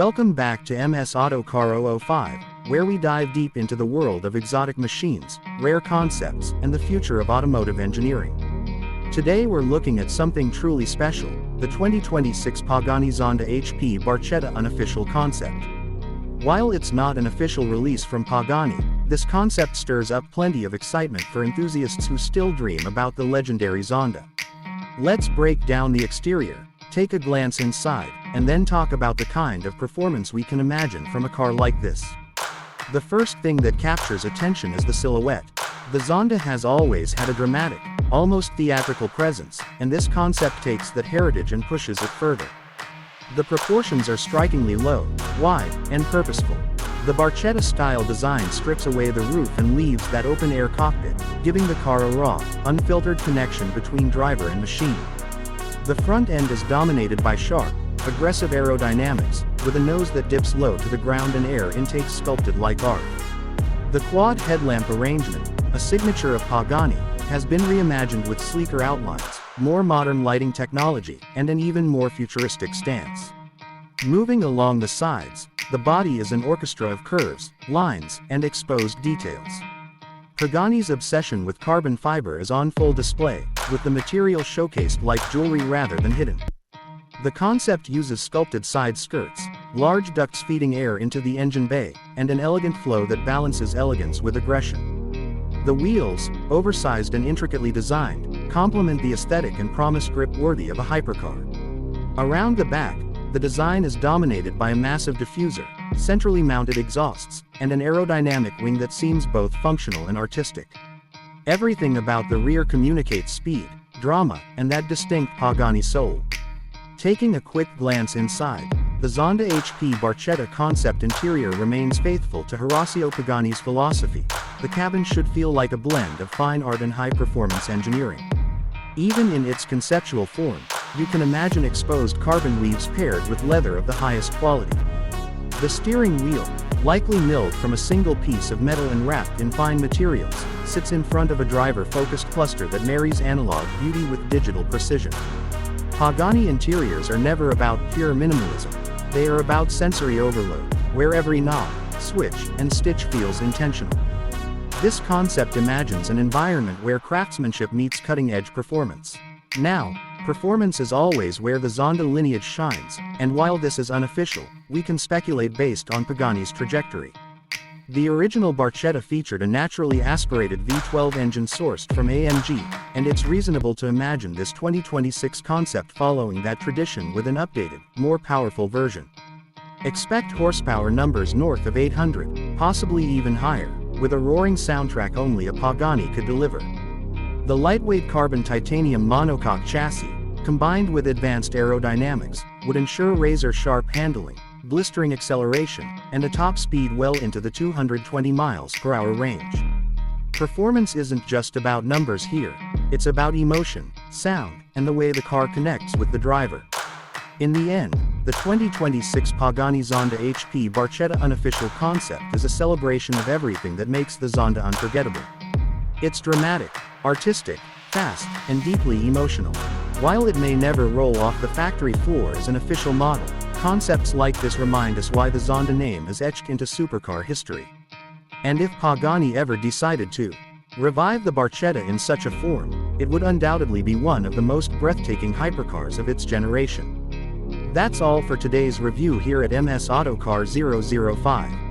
Welcome back to MS Autocar 005, where we dive deep into the world of exotic machines, rare concepts, and the future of automotive engineering. Today we're looking at something truly special, the 2026 Pagani Zonda HP Barchetta Unofficial Concept. While it's not an official release from Pagani, this concept stirs up plenty of excitement for enthusiasts who still dream about the legendary Zonda. Let's break down the exterior, take a glance inside, and then talk about the kind of performance we can imagine from a car like this. The first thing that captures attention is the silhouette. The Zonda has always had a dramatic, almost theatrical presence, and this concept takes that heritage and pushes it further. The proportions are strikingly low, wide, and purposeful. The Barchetta-style design strips away the roof and leaves that open-air cockpit, giving the car a raw, unfiltered connection between driver and machine. The front end is dominated by sharp, aggressive aerodynamics, with a nose that dips low to the ground and air intakes sculpted like art. The quad headlamp arrangement, a signature of Pagani, has been reimagined with sleeker outlines, more modern lighting technology, and an even more futuristic stance. Moving along the sides, the body is an orchestra of curves, lines, and exposed details. Pagani's obsession with carbon fiber is on full display, with the material showcased like jewelry rather than hidden. The concept uses sculpted side skirts, large ducts feeding air into the engine bay, and an elegant flow that balances elegance with aggression. The wheels, oversized and intricately designed, complement the aesthetic and promise grip worthy of a hypercar. Around the back, the design is dominated by a massive diffuser, centrally mounted exhausts, and an aerodynamic wing that seems both functional and artistic. Everything about the rear communicates speed, drama, and that distinct Pagani soul. Taking a quick glance inside, the Zonda HP Barchetta Concept interior remains faithful to Horacio Pagani's philosophy. The cabin should feel like a blend of fine art and high-performance engineering. Even in its conceptual form, you can imagine exposed carbon weaves paired with leather of the highest quality. The steering wheel, likely milled from a single piece of metal and wrapped in fine materials, sits in front of a driver-focused cluster that marries analog beauty with digital precision. Pagani interiors are never about pure minimalism. They are about sensory overload, where every knob, switch, and stitch feels intentional. This concept imagines an environment where craftsmanship meets cutting-edge performance. Now, performance is always where the Zonda lineage shines, and while this is unofficial, we can speculate based on Pagani's trajectory. The original Barchetta featured a naturally aspirated V12 engine sourced from AMG, and it's reasonable to imagine this 2026 concept following that tradition with an updated, more powerful version. Expect horsepower numbers north of 800, possibly even higher, with a roaring soundtrack only a Pagani could deliver. The lightweight carbon titanium monocoque chassis, combined with advanced aerodynamics, would ensure razor-sharp handling, blistering acceleration, and a top speed well into the 220 miles per hour range. Performance isn't just about numbers here, it's about emotion, sound, and the way the car connects with the driver. In the end, the 2026 Pagani Zonda HP Barchetta Unofficial Concept is a celebration of everything that makes the Zonda unforgettable. It's dramatic, artistic, fast, and deeply emotional. While it may never roll off the factory floor as an official model, concepts like this remind us why the Zonda name is etched into supercar history. And if Pagani ever decided to revive the Barchetta in such a form, it would undoubtedly be one of the most breathtaking hypercars of its generation. That's all for today's review here at MS Autocar 005.